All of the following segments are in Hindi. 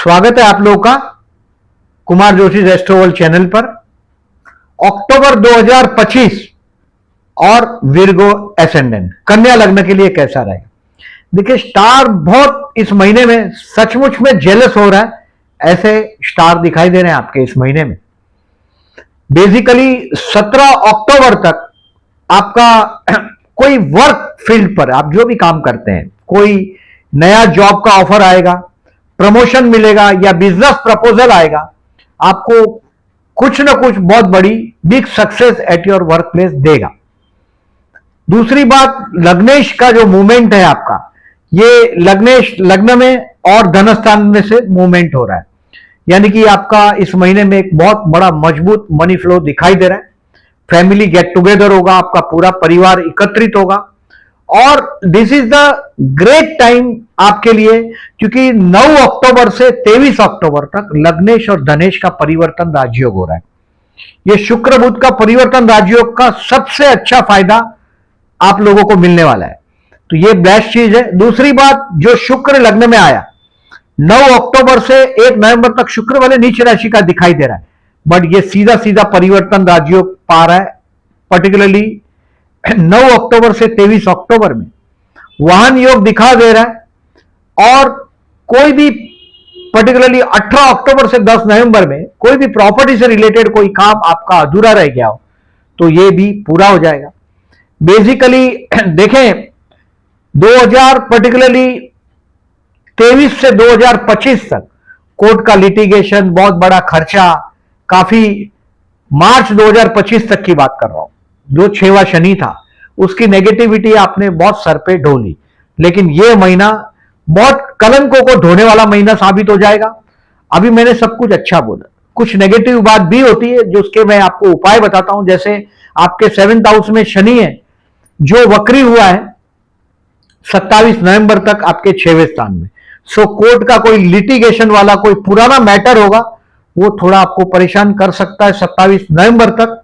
स्वागत है आप लोगों का Kumar Joshi astro world channel पर। अक्टूबर 2025 और विर्गो एसेंडेंट कन्या लग्न के लिए कैसा रहेगा? देखिए, स्टार बहुत इस महीने में सचमुच में जेलस हो रहा है। ऐसे स्टार दिखाई दे रहे हैं आपके इस महीने में। बेसिकली 17 अक्टूबर तक आपका कोई वर्क फील्ड पर आप जो भी काम करते हैं, कोई नया जॉब का ऑफर आएगा, प्रमोशन मिलेगा या बिजनेस प्रपोजल आएगा, आपको कुछ ना कुछ बहुत बड़ी big success at your work place देगा। दूसरी बात, लग्नेश का जो मूवमेंट है आपका, ये लग्नेश लग्न में और धनस्थान में से मूवमेंट हो रहा है, यानी कि आपका इस महीने में एक बहुत बड़ा मजबूत मनी फ्लो दिखाई दे रहा है। फैमिली गेट टुगेदर होगा, आपका पूरा परिवार एकत्रित होगा और this is the great time आपके लिए, क्योंकि 9 अक्टूबर से 23 अक्टूबर तक लग्नेश और धनेश का परिवर्तन राजयोग हो रहा है। यह शुक्र बुध का परिवर्तन राजयोग का सबसे अच्छा फायदा आप लोगों को मिलने वाला है, तो यह बेस्ट चीज है। दूसरी बात, जो शुक्र लग्न में आया 9 अक्टूबर से 1 नवंबर तक शुक्र वाले नीच राशि का दिखाई दे रहा है, बट ये सीधा सीधा परिवर्तन राजयोग पा रहा है। पर्टिकुलरली 9 अक्टूबर से 23 अक्टूबर में वाहन योग दिखा दे रहा है और कोई भी पर्टिकुलरली 18 अक्टूबर से 10 नवंबर में कोई भी प्रॉपर्टी से रिलेटेड कोई काम आपका अधूरा रह गया हो तो ये भी पूरा हो जाएगा। बेसिकली देखें, 2000 पर्टिकुलरली 23 से 2025 तक कोर्ट का लिटिगेशन, बहुत बड़ा खर्चा, काफी मार्च 2025 तक की बात कर रहा हूं, जो 6वां शनि था उसकी नेगेटिविटी आपने बहुत सर पे ढोली, लेकिन यह महीना बहुत कलंकों को ढोने वाला महीना साबित हो जाएगा। अभी मैंने सब कुछ अच्छा बोला, कुछ नेगेटिव बात भी होती है जो उसके मैं आपको उपाय बताता हूं। जैसे आपके 7th हाउस में शनि है जो वक्री हुआ है 27 नवंबर तक आपके 6वें स्थान में। सो कोर्ट का कोई लिटिगेशन वाला कोई पुराना मैटर होगा, वो थोड़ा आपको परेशान कर सकता है 27 नवंबर तक।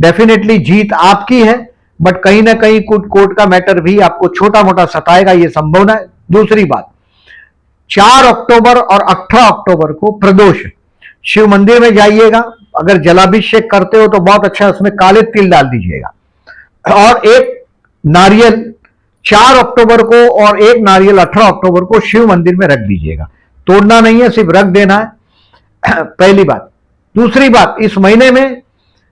डेफिनेटली जीत आपकी है, बट कहीं ना कहीं कुछ कोर्ट का मैटर भी आपको छोटा मोटा सताएगा, ये संभावना है। दूसरी बात, 4 अक्टूबर और 18 अक्टूबर को प्रदोष, शिव मंदिर में जाइएगा, अगर जलाभिषेक करते हो तो बहुत अच्छा, उसमें काले तिल डाल दीजिएगा और एक नारियल 4 अक्टूबर को और एक नारियल 18 अक्टूबर को शिव मंदिर में रख दीजिएगा। तोड़ना नहीं है, सिर्फ रख देना है, पहली बात। दूसरी बात, इस महीने में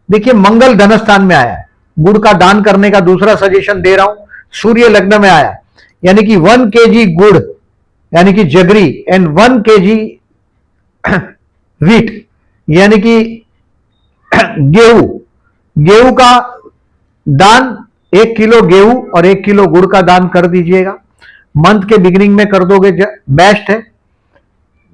देखिए मंगल धनस्थान में आया है, गुड़ का दान करने का दूसरा सजेशन दे रहा हूं। सूर्य लग्न में आया, यानी कि 1 kg गुड़ यानी कि जगरी एंड 1 kg व्हीट यानी कि गेहूं का दान, 1 किलो गेहूं और 1 किलो गुड़ का दान कर दीजिएगा। मंथ के बिगिनिंग में कर दोगे बेस्ट है।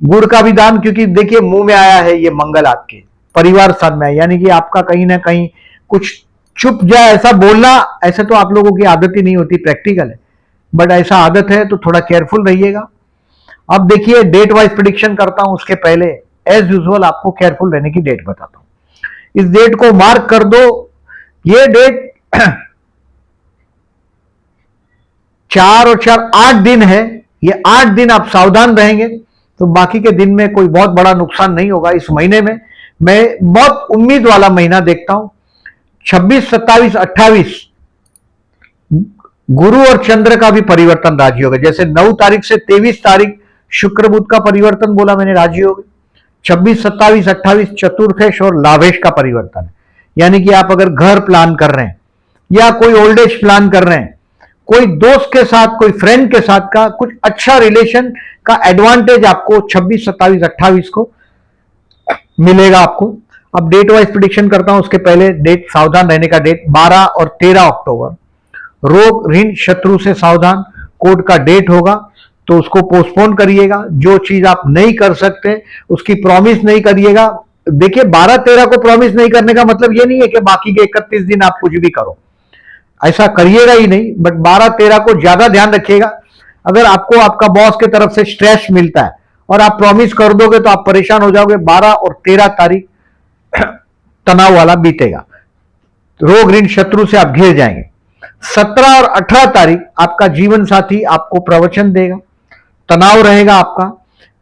गुड़ का भी दान, क्योंकि देखिए मुंह में आया है ये मंगल आपके परिवार स्थान में है, यानी कि आपका कहीं ना कहीं कुछ चुप जाए ऐसा बोलना, ऐसे तो आप लोगों की आदत ही नहीं होती, प्रैक्टिकल है, बट ऐसा आदत है तो थोड़ा केयरफुल रहिएगा। अब देखिए डेट वाइज प्रिडिक्शन करता हूं, उसके पहले एज यूजुअल आपको केयरफुल रहने की डेट बताता हूं। इस डेट को मार्क कर दो, ये डेट 4 और 4 8 दिन है। ये 8 दिन आप सावधान रहेंगे तो बाकी के दिन में कोई बहुत बड़ा नुकसान नहीं होगा। इस महीने में मैं बहुत उम्मीद वाला महीना देखता हूं। 26, 27, 28 गुरु और चंद्र का भी परिवर्तन राजयोग है। जैसे 9 तारीख से 23 तारीख शुक्र बुध का परिवर्तन बोला मैंने, राजयोग। 26, 27, 28 चतुर्थेश और लाभेश का परिवर्तन है, यानी कि आप अगर घर प्लान कर रहे हैं या कोई ओल्ड एज प्लान कर रहे हैं, कोई दोस्त के साथ, कोई फ्रेंड के साथ का कुछ अच्छा रिलेशन का एडवांटेज आपको 26, 27, 28 को मिलेगा आपको। अब डेट वाइज प्रिडिक्शन करता हूं, उसके पहले डेट सावधान रहने का डेट 12 और 13 अक्टूबर। रोग ऋण शत्रु से सावधान, कोर्ट का डेट होगा तो उसको पोस्टपोन करिएगा। जो चीज आप नहीं कर सकते उसकी प्रॉमिस नहीं करिएगा। देखिए 12-13 को प्रॉमिस नहीं करने का मतलब ये नहीं है कि बाकी के 31 दिन आप कुछ भी करो, ऐसा करिएगा ही नहीं, बट 12-13 को ज्यादा ध्यान रखिएगा। अगर आपको आपका बॉस की तरफ से स्ट्रेस मिलता है और आप प्रॉमिस कर दोगे तो आप परेशान हो जाओगे। 12 और 13 तारीख तनाव वाला बीतेगा, रोग ऋण शत्रु से आप घिर जाएंगे। 17 और 18 तारीख आपका जीवन साथी आपको प्रवचन देगा, तनाव रहेगा आपका।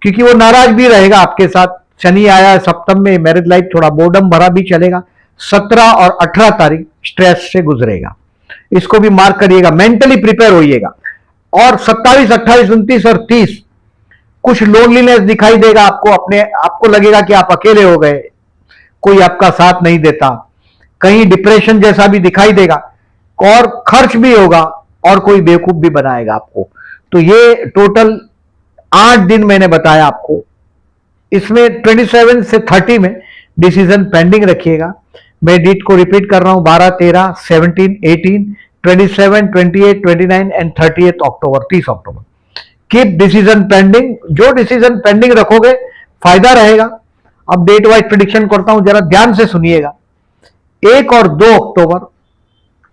क्योंकि वो नाराज भी रहेगा आपके साथ। शनि आया है सप्तम में, मैरिज लाइफ थोड़ा बोर्डम भरा भी चलेगा। 17 और 18 तारीख स्ट्रेस से गुजरेगा, इसको भी मार्क करिएगा, मेंटली प्रिपेयर होइएगा। और 27, 28, 29 और 30 कुछ लोनलीनेस दिखाई देगा आपको, अपने आपको लगेगा कि आप अकेले हो गए, कोई आपका साथ नहीं देता, कहीं डिप्रेशन जैसा भी दिखाई देगा, और खर्च भी होगा और कोई बेवकूफ भी बनाएगा आपको। तो ये टोटल 8 दिन मैंने बताया आपको। इसमें 27 से 30 में डिसीजन पेंडिंग रखिएगा। मैं डेट को रिपीट कर रहा हूं, 12, 13, 17, 18, 27, 28, 29 and 30 October, 30 October. Keep decision pending. जो डिसीजन पेंडिंग रखोगे फायदा रहेगा। अब डेट वाइज प्रिडिक्शन करता हूं, जरा ध्यान से सुनिएगा। 1 और 2 अक्टूबर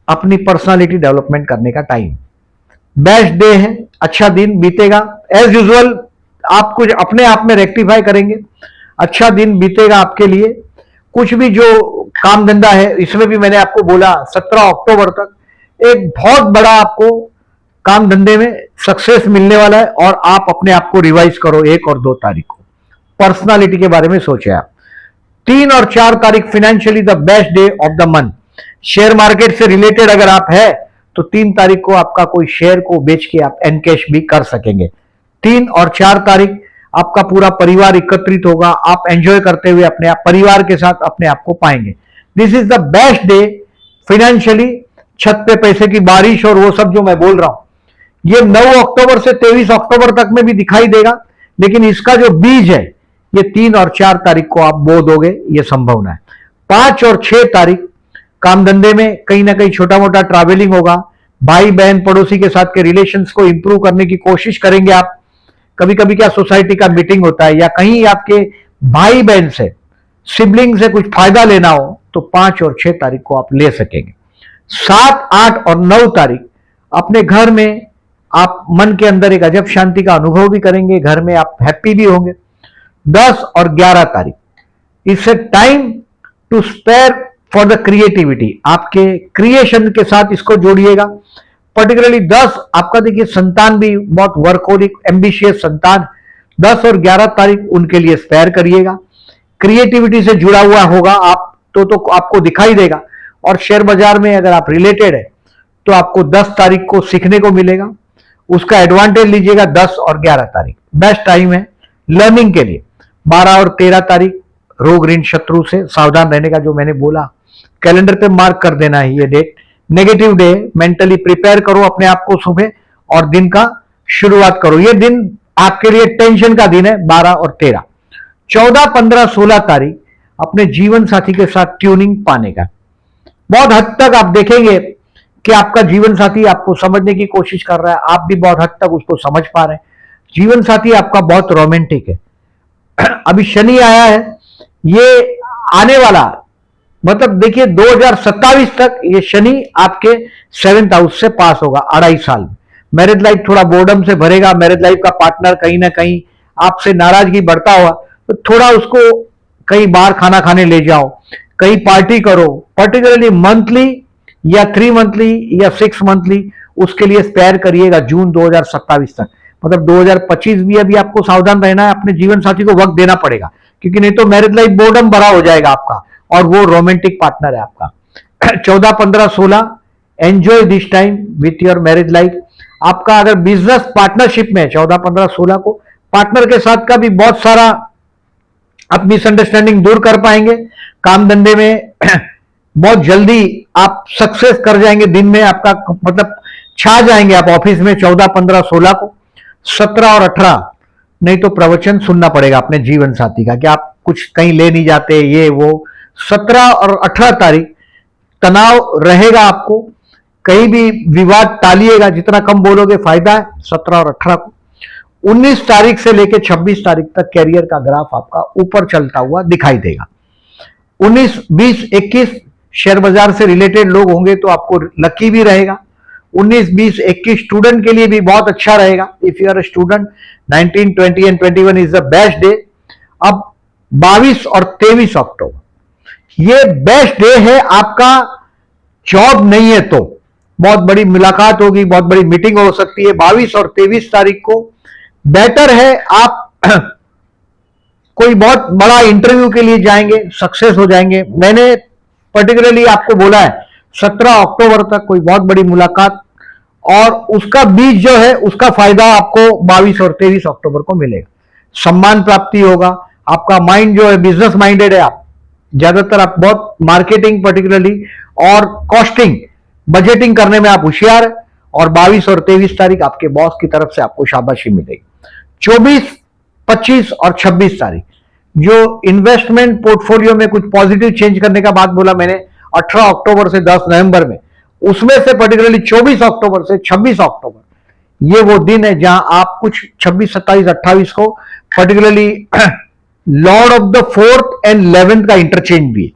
अपनी पर्सनालिटी डेवलपमेंट करने का टाइम, बेस्ट डे है, अच्छा दिन बीतेगा। एज यूजुअल आप कुछ अपने आप में रेक्टिफाई करेंगे, अच्छा दिन बीतेगा आपके लिए। कुछ भी जो काम धंधा है, इसमें भी मैंने आपको बोला 17 अक्टूबर तक एक बहुत बड़ा आपको काम धंधे में सक्सेस मिलने वाला है। और आप अपने आप को रिवाइज करो 1 और 2 तारीख को, पर्सनालिटी के बारे में सोचे आप। 3 और 4 तारीख financially the best day of the month. Share market से रिलेटेड अगर आप है तो 3 तारीख को आपका कोई शेयर को बेच के आप एनकैश भी कर सकेंगे। 3 और 4 तारीख आपका पूरा परिवार एकत्रित होगा, आप एंजॉय करते हुए अपने आप परिवार के साथ अपने आप को पाएंगे। This is the best day financially. छत पे पैसे की बारिश और वो सब जो मैं बोल रहा हूं, ये 9 अक्टूबर से 23 अक्टूबर तक में भी दिखाई देगा, लेकिन इसका जो बीज है ये 3 और 4 तारीख को आप बो दोगे, ये संभावना है। 5 और 6 तारीख काम धंधे में कहीं ना कहीं छोटा मोटा ट्रैवलिंग होगा, भाई बहन पड़ोसी के साथ के रिलेशंस को इंप्रूव करने की कोशिश करेंगे आप। कभी कभी क्या सोसाइटी का मीटिंग होता है या कहीं आपके भाई बहन से, सिबलिंग से कुछ फायदा लेना हो तो 5 और 6 तारीख को आप ले सकेंगे। 7, 8 और 9 तारीख अपने घर में आप मन के अंदर एक अजब शांति का अनुभव भी करेंगे, घर में आप हैप्पी भी होंगे। 10 और 11 तारीख it's a time to spare for the creativity, आपके क्रिएशन के साथ इसको जोड़िएगा। पर्टिकुलरली 10 आपका देखिए संतान भी बहुत वर्कहोलिक एम्बिशियस संतान, 10 और 11 तारीख उनके लिए स्पेयर करिएगा। क्रिएटिविटी से जुड़ा हुआ होगा आप तो आपको दिखाई देगा। और शेयर बाजार में अगर आप रिलेटेड है तो आपको 10 तारीख को सीखने को मिलेगा, उसका एडवांटेज लीजिएगा। 10 और 11 तारीख बेस्ट टाइम है लर्निंग के लिए। 12 और 13 तारीख रोग ऋण शत्रु से सावधान रहने का जो मैंने बोला, कैलेंडर पे मार्क कर देना है ये date. Negative day, mentally prepare करो अपने आप को सुबह और दिन का शुरुआत करो। ये दिन आपके लिए टेंशन का दिन है। 12 और 13, 14, 15, 16 तारीख अपने जीवन साथी के साथ ट्यूनिंग पाने का। बहुत हद तक आप देखेंगे कि आपका जीवन साथी आपको समझने की कोशिश कर रहा है, आप भी बहुत हद तक उसको समझ पा रहे हैं। जीवन साथी आपका बहुत रोमांटिक है। अभी शनि आया है, ये आने वाला मतलब देखिए 2027 तक ये शनि आपके 7th हाउस से पास होगा, 2.5 साल में। मैरिज लाइफ थोड़ा बोर्डम से भरेगा, मैरिज लाइफ का पार्टनर कहीं ना कहीं आपसे नाराजगी बढ़ता हुआ तो थोड़ा उसको कहीं बाहर खाना खाने ले जाओ, कहीं पार्टी करो। पर्टिकुलरली मंथली या 3 मंथली या 6 मंथली उसके लिए स्पेयर करिएगा जून 2027 तक। मतलब 2025 भी अभी आपको सावधान रहना है, अपने जीवन साथी को वक्त देना पड़ेगा, क्योंकि नहीं तो मैरिज लाइफ बोर्डम भरा हो जाएगा आपका और वो रोमांटिक पार्टनर है आपका। 14, 15, 16 enjoy this time with your marriage life. आपका अगर बिजनेस पार्टनरशिप में 14, 15, 16 को पार्टनर के साथ का भी बहुत सारा आप मिसअंडरस्टैंडिंग दूर कर पाएंगे। काम धंधे में बहुत जल्दी आप सक्सेस कर जाएंगे, दिन में आपका मतलब छा जाएंगे आप ऑफिस में। 14, 15, 16 को। 17 और 18 नहीं तो प्रवचन सुनना पड़ेगा अपने जीवन साथी का कि आप कुछ कहीं ले नहीं जाते, ये वो। 17 और 18 तारीख तनाव रहेगा आपको, कहीं भी विवाद टालिएगा, जितना कम बोलोगे फायदा है। 17 और 18 को। 19 तारीख से लेकर 26 तारीख तक कैरियर का ग्राफ आपका ऊपर चलता हुआ दिखाई देगा। 19, 20, 21 शेयर बाजार से रिलेटेड लोग होंगे तो आपको लकी भी रहेगा। 19, 20, 21 स्टूडेंट के लिए भी बहुत अच्छा रहेगा। If you are a student, 19, 20 and 21 is the best day. अब 22 और 23 अक्टूबर ये बेस्ट डे है आपका। जॉब नहीं है तो बहुत बड़ी मुलाकात होगी, बहुत बड़ी मीटिंग हो सकती है। 22 और 23 तारीख को बेटर है आप कोई बहुत बड़ा इंटरव्यू के लिए जाएंगे, सक्सेस हो जाएंगे। मैंने पर्टिकुलरली आपको बोला है 17 अक्टूबर तक कोई बहुत बड़ी मुलाकात, और उसका बीज जो है उसका फायदा आपको 22 और 23 अक्टूबर को मिलेगा। सम्मान प्राप्ति होगा। आपका माइंड जो है बिजनेस माइंडेड है, आप ज्यादातर आप बहुत मार्केटिंग पर्टिकुलरली और कॉस्टिंग बजटिंग करने में आप होशियार है, और 22 और 23 तारीख आपके बॉस की तरफ से आपको शाबाशी मिलेगी। 24, 25 और 26 तारीख जो इन्वेस्टमेंट पोर्टफोलियो में कुछ पॉजिटिव चेंज करने का बात बोला मैंने 18 अक्टूबर से 10 नवंबर में, उसमें से पर्टिकुलरली 24 अक्टूबर से 26 अक्टूबर ये वो दिन है जहां आप कुछ 26, 27, 28 को particularly Lord of the 4th and 11th का इंटरचेंज भी है,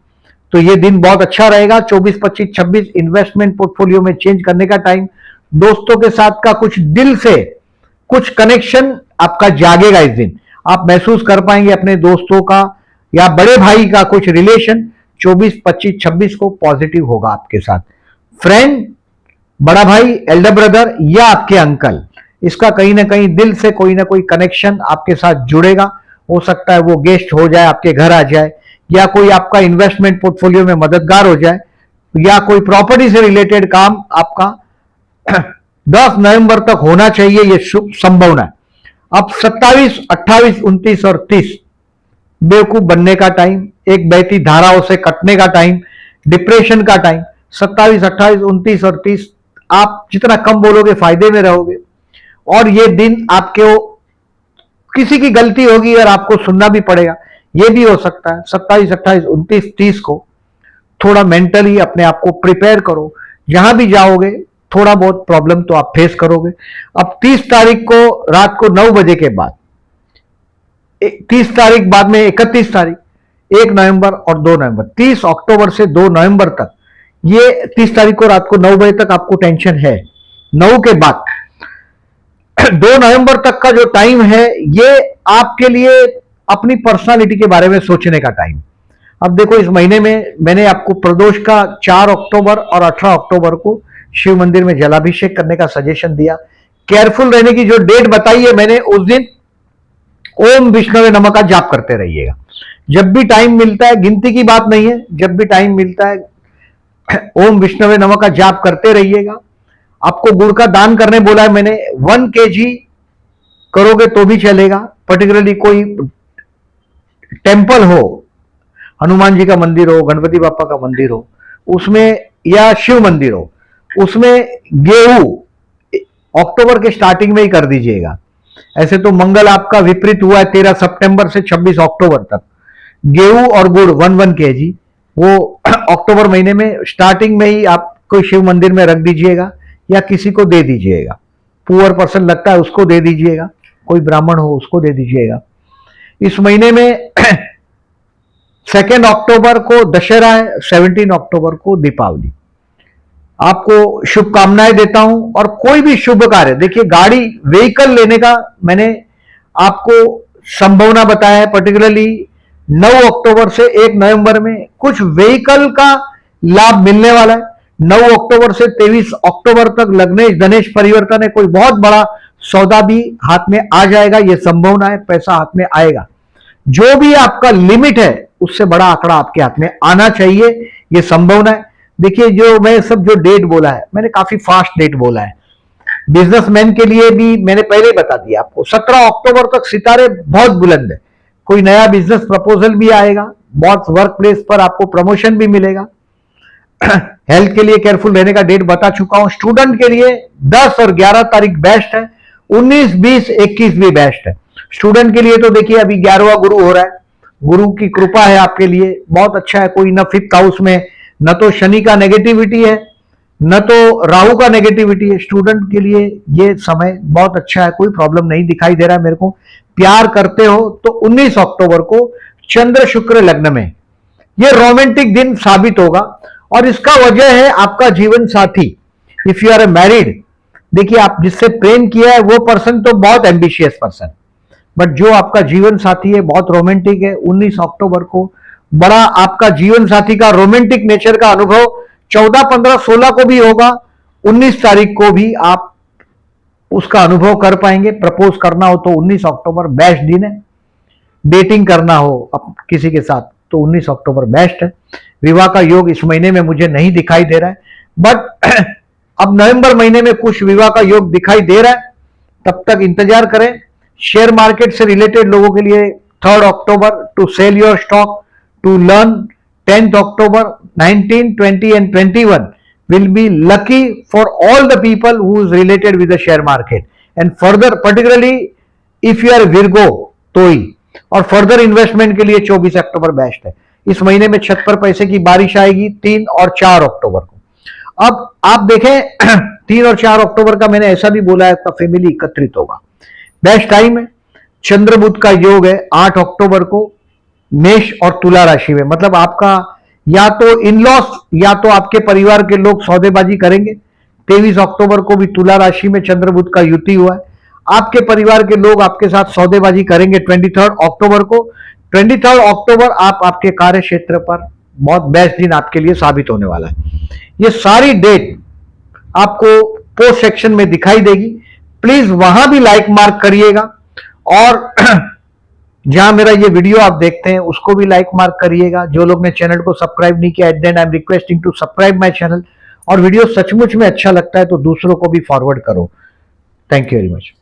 तो ये दिन बहुत अच्छा रहेगा। 24, 25, 26 इन्वेस्टमेंट पोर्टफोलियो में चेंज करने का टाइम। दोस्तों के साथ का कुछ दिल से कुछ कनेक्शन आपका जागेगा इस दिन, आप महसूस कर पाएंगे अपने दोस्तों का या बड़े भाई का कुछ रिलेशन 24, 25, 26 को पॉजिटिव होगा आपके साथ। फ्रेंड, बड़ा भाई, एल्डर ब्रदर या आपके अंकल, इसका कहीं ना कहीं दिल से कोई ना कोई कनेक्शन आपके साथ जुड़ेगा। हो सकता है वो गेस्ट हो जाए, आपके घर आ जाए, या कोई आपका इन्वेस्टमेंट पोर्टफोलियो में मददगार हो जाए, या कोई प्रॉपर्टी से रिलेटेड काम आपका 10 नवंबर तक होना चाहिए, ये शुभ संभावना है। अब 27, 28, 29 और 30 बेवकूफ बनने का टाइम, एक बहती धाराओं से कटने का टाइम, डिप्रेशन का टाइम। 27, 28, 29 और 30 आप जितना कम बोलोगे फायदे में रहोगे, और ये दिन आपके किसी की गलती होगी और आपको सुनना भी पड़ेगा, ये भी हो सकता है। 27, 28, 29, 30 को थोड़ा मेंटली अपने आप को प्रिपेयर करो, जहां भी जाओगे थोड़ा बहुत प्रॉब्लम तो आप फेस करोगे। अब 30 तारीख को रात को 9 बजे के बाद, 30 तारीख बाद में 31 तारीख, 1 नवंबर और 2 नवंबर, 30 अक्टूबर से 2 नवंबर तक, ये 30 तारीख को रात को 9 बजे तक आपको टेंशन है। 9 के बाद 2 नवंबर तक का जो टाइम है, ये आपके लिए अपनी पर्सनालिटी के बारे में सोचने का टाइम। अब देखो, इस महीने में मैंने आपको प्रदोष का 4 अक्टूबर और 18 अक्टूबर को शिव मंदिर में जलाभिषेक करने का सजेशन दिया। केयरफुल रहने की जो डेट बताई है मैंने, उस दिन ओम विष्णवे नमः का जाप करते रहिएगा। जब भी टाइम मिलता है, गिनती की बात नहीं है, जब भी टाइम मिलता है ओम विष्णवे नमः का जाप करते रहिएगा। आपको गुड़ का दान करने बोला है मैंने, 1 kg करोगे तो भी चलेगा। पर्टिकुलरली कोई टेम्पल हो, हनुमान जी का मंदिर हो, गणपति बापा का मंदिर हो उसमें, या शिव मंदिर हो उसमें, गेहूं अक्टूबर के स्टार्टिंग में ही कर दीजिएगा। ऐसे तो मंगल आपका विपरीत हुआ है 13 सितंबर से 26 अक्टूबर तक। गेहूं और गुड़ 1 kg वो अक्टूबर महीने में स्टार्टिंग में ही आप कोई शिव मंदिर में रख दीजिएगा, या किसी को दे दीजिएगा। पुअर पर्सन लगता है उसको दे दीजिएगा, कोई ब्राह्मण हो उसको दे दीजिएगा। इस महीने में 2 अक्टूबर को दशहरा है, 17 अक्टूबर को दीपावली। आपको शुभकामनाएं देता हूं, और कोई भी शुभ कार्य, देखिए गाड़ी व्हीकल लेने का मैंने आपको संभावना बताया है। पर्टिकुलरली 9 अक्टूबर से 1 नवंबर में कुछ व्हीकल का लाभ मिलने वाला है। 9 अक्टूबर से 23 अक्टूबर तक लग्नेश धनेश परिवर्तन है, कोई बहुत बड़ा सौदा भी हाथ में आ जाएगा, यह संभावना है, पैसा हाथ में आएगा। जो भी आपका लिमिट है उससे बड़ा आंकड़ा आपके हाथ में आना चाहिए, यह संभावना है। देखिए, जो मैं सब जो डेट बोला है मैंने काफी फास्ट डेट बोला है। बिजनेसमैन के लिए भी मैंने पहले ही बता दिया आपको, 17 अक्टूबर तक सितारे बहुत बुलंद है। कोई नया बिजनेस प्रपोजल भी आएगा, बहुत वर्क प्लेस पर आपको प्रमोशन भी मिलेगा। हेल्थ के लिए केयरफुल रहने का डेट बता चुका हूं। स्टूडेंट के लिए 10 और 11 तारीख बेस्ट है, 19, 20, 21 भी बेस्ट है। स्टूडेंट के लिए तो देखिए अभी 11वां गुरु हो रहा है, गुरु की कृपा है आपके लिए, बहुत अच्छा है। कोई न 5th हाउस में न तो शनि का नेगेटिविटी है, न तो राहु का नेगेटिविटी है। स्टूडेंट के लिए ये समय बहुत अच्छा है, कोई प्रॉब्लम नहीं दिखाई दे रहा है मेरे को। प्यार करते हो तो 19 अक्टूबर को चंद्र शुक्र लग्न में ये रोमांटिक दिन साबित होगा, और इसका वजह है आपका जीवन साथी। If you are a married, देखिए आप जिससे प्रेम किया है वो पर्सन तो बहुत एम्बिशियस पर्सन, बट जो आपका जीवन साथी है बहुत रोमांटिक है। 19 अक्टूबर को बड़ा आपका जीवन साथी का रोमांटिक नेचर का अनुभव 14, 15, 16 को भी होगा। 19 तारीख को भी आप उसका अनुभव कर पाएंगे। प्रपोज करना हो तो 19 अक्टूबर बेस्ट दिन है। डेटिंग करना हो किसी के साथ तो 19 अक्टूबर बेस्ट है। विवाह का योग इस महीने में मुझे नहीं दिखाई दे रहा है, बट अब नवंबर महीने में कुछ विवाह का योग दिखाई दे रहा है, तब तक इंतजार करें। शेयर मार्केट से रिलेटेड लोगों के लिए 3 October to sell your stock, to learn. 10th October, 19, 20 and 21 will be lucky for all the people who is related with the share market, and further particularly if you are Virgo तो ही, और फर्दर इन्वेस्टमेंट के लिए 24 अक्टूबर बेस्ट है। इस महीने में छत पर पैसे की बारिश आएगी 3 और 4 अक्टूबर को। अब आप देखें 3 और 4 अक्टूबर का मैंने ऐसा भी बोला है, आपका फैमिली एकत्रित होगा, बेस्ट टाइम है। चंद्र बुध का योग है 8 अक्टूबर को मेष और तुला राशि में, मतलब आपका या तो इन-लॉस या तो आपके परिवार के लोग सौदेबाजी करेंगे। 23 अक्टूबर को भी तुला राशि में चंद्र बुध का युति हुआ है, आपके परिवार के लोग आपके साथ सौदेबाजी करेंगे। 23 अक्टूबर को, 23 अक्टूबर आप आपके कार्य क्षेत्र पर बहुत बेस्ट दिन आपके लिए साबित होने वाला है। ये सारी डेट आपको पोस्ट सेक्शन में दिखाई देगी, प्लीज वहां भी लाइक मार्क करिएगा, और जहां मेरा ये वीडियो आप देखते हैं उसको भी लाइक मार्क करिएगा। जो लोग ने चैनल को सब्सक्राइब नहीं किया, at the end I am requesting to subscribe my channel, और वीडियो सचमुच में अच्छा लगता है तो दूसरों को भी फॉरवर्ड करो। Thank you very much.